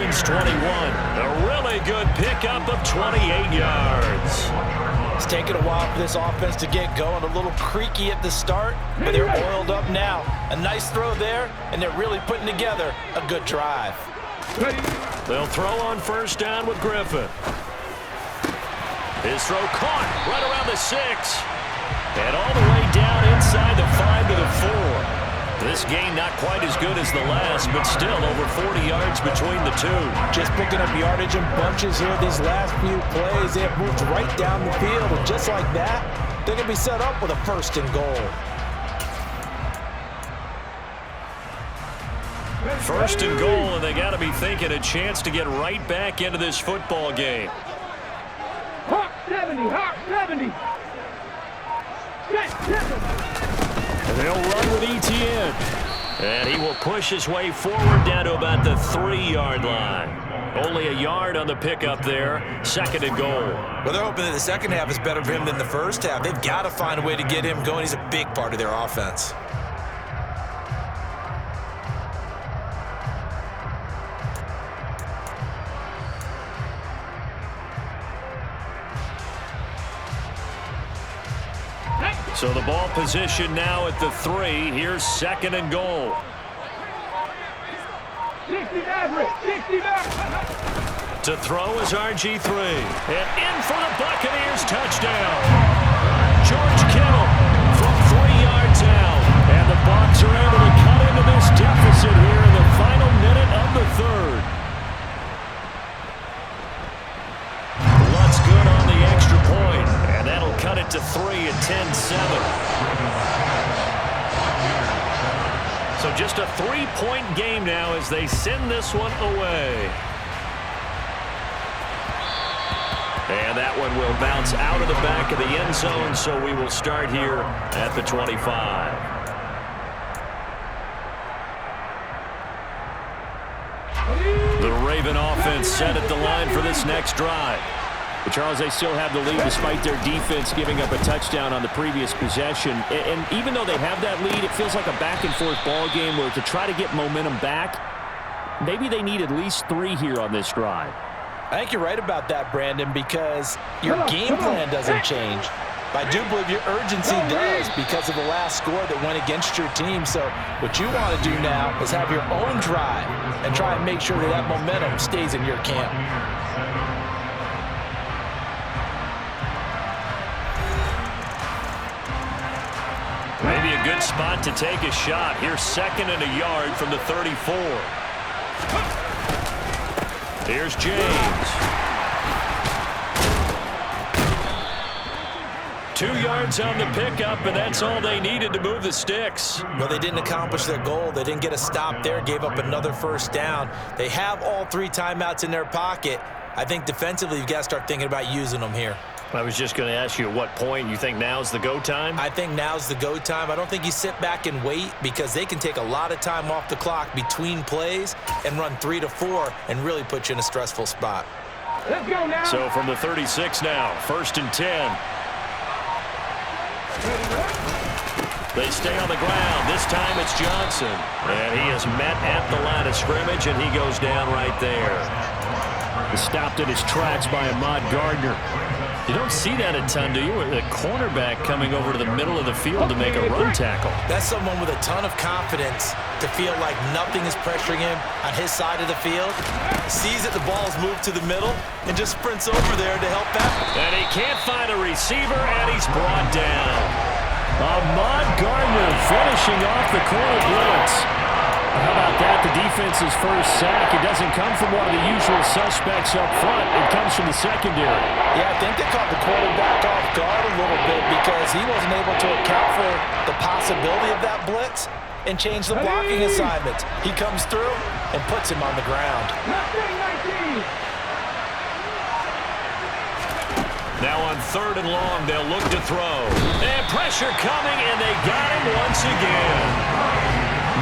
gains 21. A really good pickup of 28 yards. It's taken a while for this offense to get going. A little creaky at the start, but they're oiled up now. A nice throw there, and they're really putting together a good drive. They'll throw on first down with Griffin. His throw caught right around the 6. And all the way down inside the 5 to the 4. This gain not quite as good as the last, but still over 40 yards between the two. Just picking up yardage in bunches here these last few plays. They have moved right down the field, and just like that, they're going to be set up with a 1st and goal. 1st and goal, and they got to be thinking a chance to get right back into this football game. Hawk 70, Hawk 70. And they'll run with Etienne. And he will push his way forward down to about the 3-yard line. Only a yard on the pickup there. 2nd and goal. Well, they're hoping that the second half is better for him than the first half. They've got to find a way to get him going. He's a big part of their offense. So the ball position now at the 3. Here's 2nd and goal. 60 Maverick, 60 Maverick. To throw is RG3. And in for the Buccaneers touchdown. George Kittle from 3 yards out. And the Bucs are able to cut into this deficit here in the final minute of the 3rd. What's good on the extra point? And that'll cut it to 3 at 10-7. So just a 3-point game now as they send this one away. And that one will bounce out of the back of the end zone, so we will start here at the 25. The Raven offense set at the line for this next drive. But Charles, they still have the lead despite their defense giving up a touchdown on the previous possession. And even though they have that lead, it feels like a back-and-forth ball game where to try to get momentum back, maybe they need at least 3 here on this drive. I think you're right about that, Brandon, because your game plan doesn't change. But I do believe your urgency does because of the last score that went against your team. So what you want to do now is have your own drive and try and make sure that that momentum stays in your camp. Maybe a good spot to take a shot. Here's 2nd and a yard from the 34. Here's James. 2 yards on the pickup, and that's all they needed to move the sticks. Well, they didn't accomplish their goal. They didn't get a stop there, gave up another 1st down. They have all 3 timeouts in their pocket. I think defensively you've got to start thinking about using them here. I was just going to ask you at what point you think now's the go time? I think now's the go time. I don't think you sit back and wait because they can take a lot of time off the clock between plays and run 3 to 4 and really put you in a stressful spot. Let's go now. So from the 36 now, 1st and 10. They stay on the ground. This time it's Johnson. And he is met at the line of scrimmage, and he goes down right there. He's stopped in his tracks by Ahmad Gardner. You don't see that a ton, do you? A cornerback coming over to the middle of the field to make a run tackle. That's someone with a ton of confidence to feel like nothing is pressuring him on his side of the field. Sees that the ball's moved to the middle and just sprints over there to help out. And he can't find a receiver, and he's brought down. Ahmad Gardner finishing off the corner blitz. How about that? The defense's first sack. It doesn't come from one of the usual suspects up front. It comes from the secondary. Yeah, I think they caught the quarterback off guard a little bit because he wasn't able to account for the possibility of that blitz and change the blocking assignments. He comes through and puts him on the ground. Now on 3rd and long, they'll look to throw. And pressure coming, and they got him once again.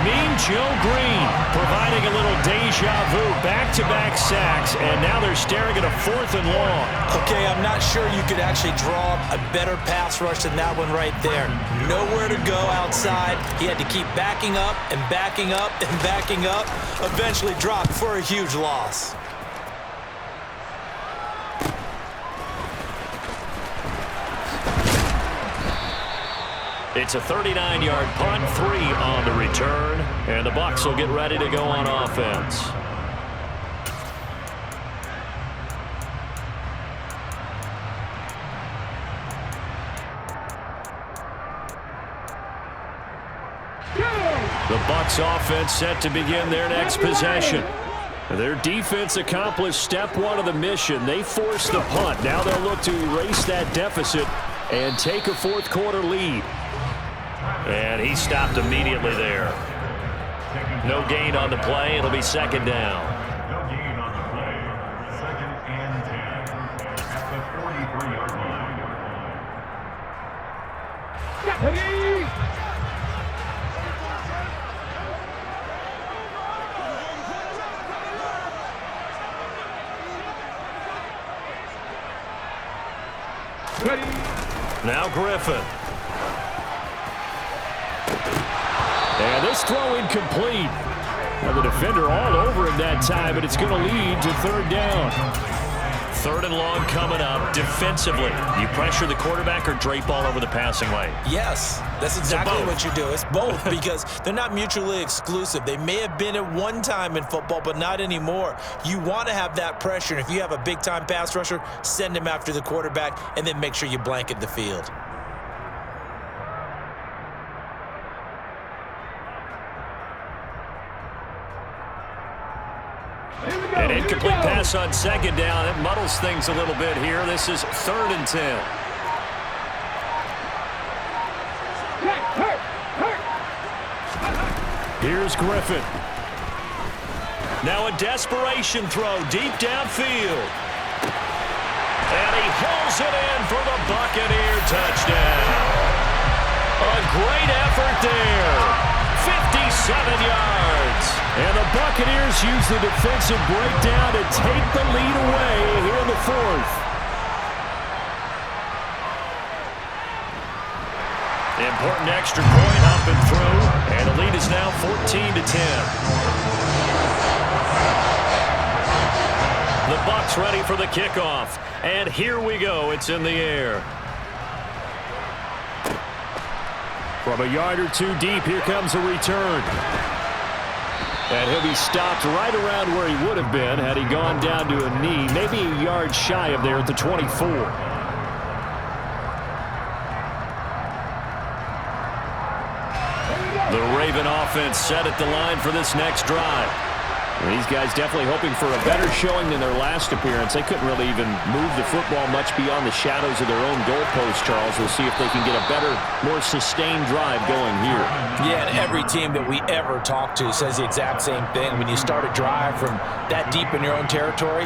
Mean Joe Green providing a little deja vu, back-to-back sacks, and now they're staring at a 4th and long. Okay, I'm not sure you could actually draw a better pass rush than that one right there. Nowhere to go outside. He had to keep backing up and backing up and backing up. Eventually dropped for a huge loss. It's a 39-yard punt, 3 on the return, and the Bucs will get ready to go on offense. The Bucs offense set to begin their next possession. Their defense accomplished step 1 of the mission. They forced the punt. Now they'll look to erase that deficit and take a 4th quarter lead. And he stopped immediately there. No gain on the play. It'll be 2nd down. No gain on the play. 2nd and 10 at the 43-yard line. Now Griffin. And this throw incomplete. Now the defender all over him that time, but it's going to lead to 3rd down. 3rd and long coming up. Defensively, you pressure the quarterback or drape all over the passing lane? Yes, that's exactly what you do. It's both because they're not mutually exclusive. They may have been at one time in football, but not anymore. You want to have that pressure, and if you have a big-time pass rusher, send him after the quarterback, and then make sure you blanket the field. An incomplete pass on 2nd down. It muddles things a little bit here. This is 3rd and 10. Here's Griffin. Now a desperation throw deep downfield. And he hauls it in for the Buccaneer touchdown. A great effort there. 57 yards. And the Buccaneers use the defensive breakdown to take the lead away here in the 4th. Important extra point up and through. And the lead is now 14-10. The Bucs ready for the kickoff. And here we go. It's in the air. From a yard or 2 deep, here comes a return. And he'll be stopped right around where he would have been had he gone down to a knee, maybe a yard shy of there at the 24. The Raven offense set at the line for this next drive. And these guys definitely hoping for a better showing than their last appearance. They couldn't really even move the football much beyond the shadows of their own goalpost, Charles. We'll see if they can get a better, more sustained drive going here. Yeah, and every team that we ever talk to says the exact same thing. When you start a drive from that deep in your own territory,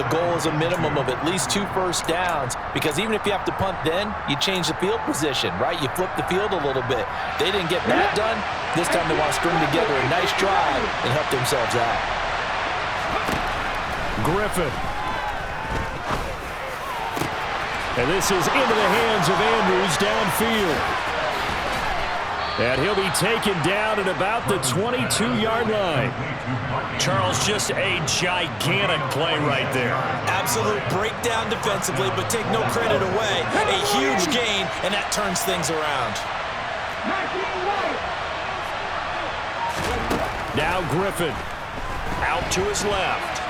the goal is a minimum of at least 2 first downs, because even if you have to punt then, you change the field position, right? You flip the field a little bit. They didn't get that done. This time they want to string together a nice drive and help themselves out. Griffin. And this is into the hands of Andrews downfield. And he'll be taken down at about the 22-yard line. Charles, just a gigantic play right there. Absolute breakdown defensively, but take no credit away. A huge gain, and that turns things around. Now Griffin. Out to his left.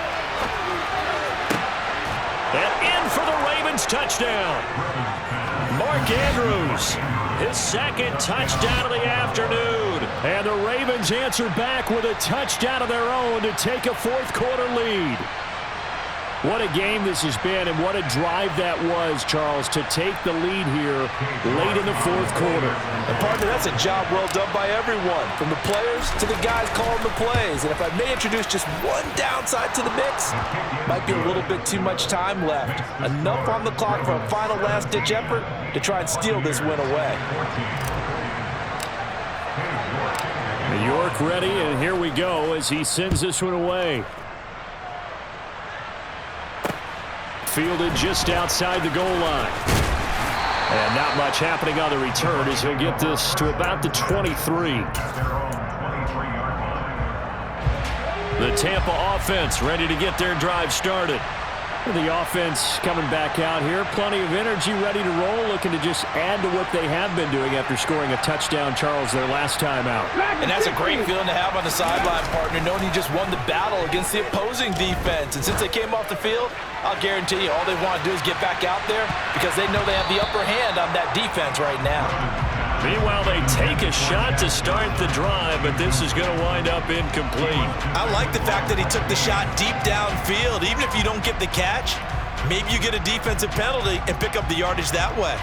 And in for the Ravens touchdown. Mark Andrews, his 2nd touchdown of the afternoon. And the Ravens answer back with a touchdown of their own to take a 4th quarter lead. What a game this has been, and what a drive that was, Charles, to take the lead here late in the 4th quarter. And partner, that's a job well done by everyone, from the players to the guys calling the plays. And if I may introduce just one downside to the mix, might be a little bit too much time left. Enough on the clock for a final last-ditch effort to try and steal this win away. York ready, and here we go as he sends this one away. Fielded just outside the goal line. And not much happening on the return as he'll get this to about the 23. The Tampa offense ready to get their drive started. The offense coming back out here. Plenty of energy, ready to roll, looking to just add to what they have been doing after scoring a touchdown, Charles, their last time out. And that's a great feeling to have on the sideline, partner, knowing you just won the battle against the opposing defense. And since they came off the field, I'll guarantee you all they want to do is get back out there because they know they have the upper hand on that defense right now. Meanwhile, they take a shot to start the drive, but this is going to wind up incomplete. I like the fact that he took the shot deep downfield. Even if you don't get the catch, maybe you get a defensive penalty and pick up the yardage that way.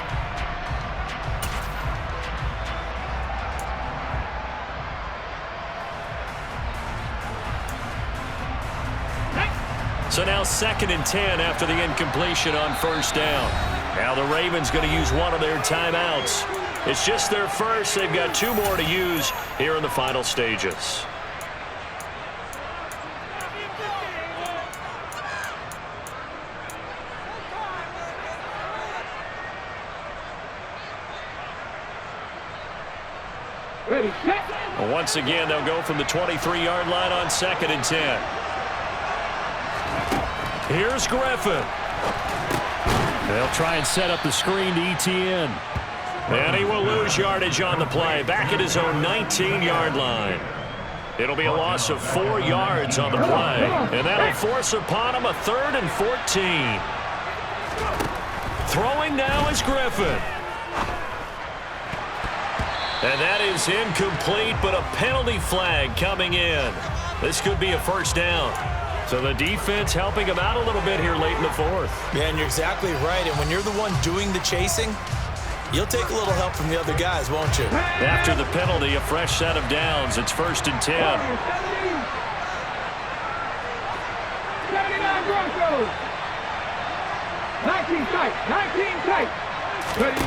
So now 2nd and 10 after the incompletion on first down. Now the Ravens going to use one of their timeouts. It's just their first. They've got 2 more to use here in the final stages. Ready, set. Once again, they'll go from the 23-yard line on 2nd and 10. Here's Griffin. They'll try and set up the screen to ETN. And he will lose yardage on the play, back at his own 19-yard line. It'll be a loss of 4 yards on the play, and that'll force upon him a 3rd and 14. Throwing now is Griffin. And that is incomplete, but a penalty flag coming in. This could be a first down. So the defense helping him out a little bit here late in the 4th. Yeah, and you're exactly right. And when you're the one doing the chasing, you'll take a little help from the other guys, won't you? After the penalty, a fresh set of downs. It's 1st and 10. 79 Broncos. 19 tight. 19 tight. Ready.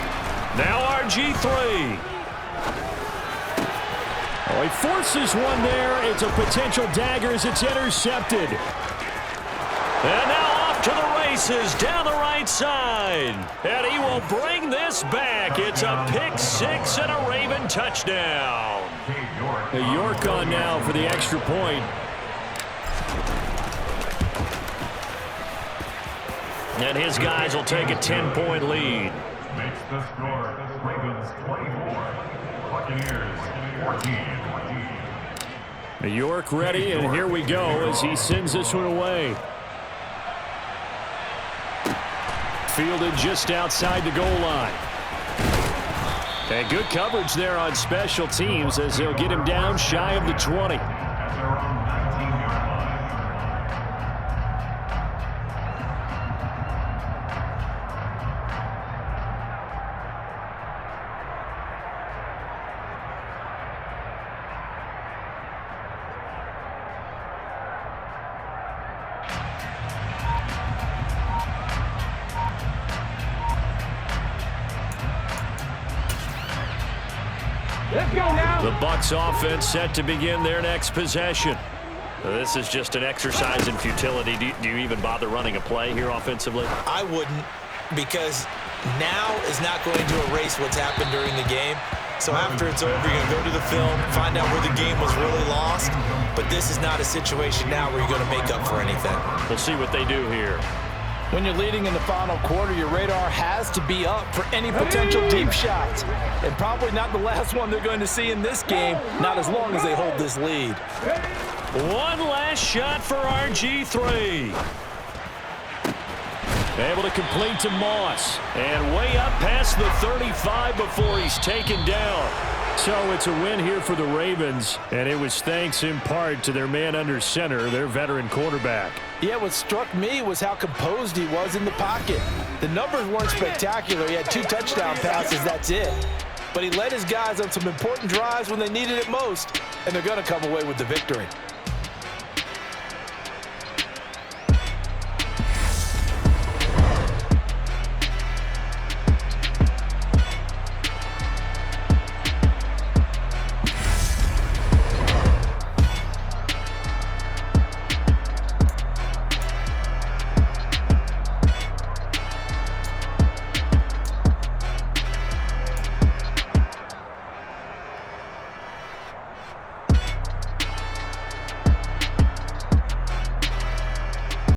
Now RG3. Oh, he forces one there. It's a potential dagger as it's intercepted. And now off to the races down the right side. And he will bring this back. It's a pick 6 and a Raven touchdown. York on now for the extra point. And his guys will take a 10-point lead. Makes the score. Ravens 24. Buccaneers 14. York ready, and here we go as he sends this one away. Fielded just outside the goal line. And good coverage there on special teams as they'll get him down shy of the 20. Let's go now. The Bucs offense set to begin their next possession. This is just an exercise in futility. Do you even bother running a play here offensively? I wouldn't, because now is not going to erase what's happened during the game. So after it's over, you're going to go to the film, find out where the game was really lost. But this is not a situation now where you're going to make up for anything. We'll see what they do here. When you're leading in the final quarter, your radar has to be up for any potential deep shots. And probably not the last one they're going to see in this game, not as long as they hold this lead. One last shot for RG3. Able to complete to Moss. And way up past the 35 before he's taken down. So it's a win here for the Ravens, and it was thanks in part to their man under center, their veteran quarterback. Yeah, what struck me was how composed he was in the pocket. The numbers weren't spectacular. He had 2 touchdown passes, that's it. But he led his guys on some important drives when they needed it most, and they're going to come away with the victory.